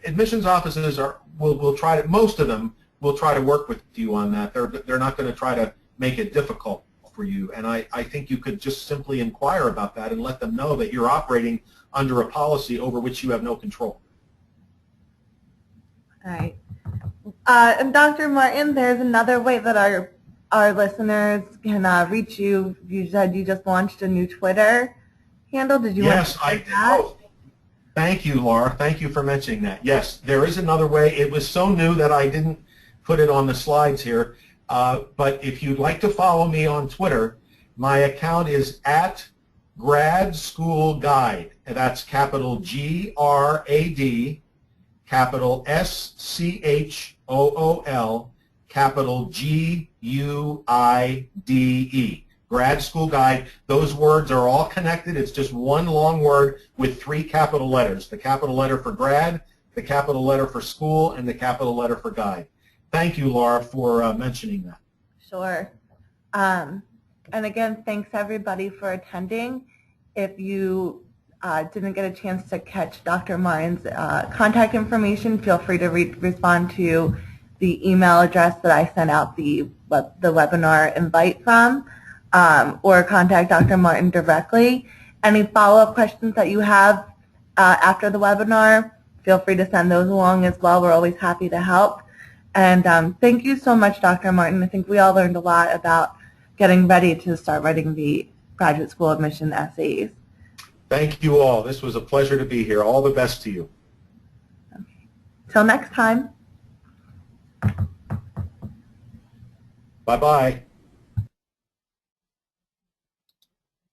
Admissions offices will try to, most of them will try to work with you on that. They're not going to try to make it difficult for you, and I think you could just simply inquire about that and let them know that you're operating under a policy over which you have no control. All right. And Dr. Martin, there's another way that our listeners can reach you. You said you just launched a new Twitter handle. Did you want to say that? Oh, thank you, Laura. Thank you for mentioning that. Yes, there is another way. It was so new that I didn't put it on the slides here. But if you'd like to follow me on Twitter, my account is @GradSchoolGuide. And that's capital GRAD, capital SCHOOL, capital GUIDE. Grad School Guide. Those words are all connected. It's just one long word with 3 capital letters. The capital letter for grad, the capital letter for school, and the capital letter for guide. Thank you, Laura, for mentioning that. Sure. And again, thanks everybody for attending. If you didn't get a chance to catch Dr. Martin's contact information, feel free to respond to the email address that I sent out the webinar invite from, or contact Dr. Martin directly. Any follow-up questions that you have after the webinar, feel free to send those along as well. We're always happy to help. And thank you so much, Dr. Martin. I think we all learned a lot about getting ready to start writing the graduate school admission essays. Thank you all. This was a pleasure to be here. All the best to you. Okay. Till next time. Bye-bye.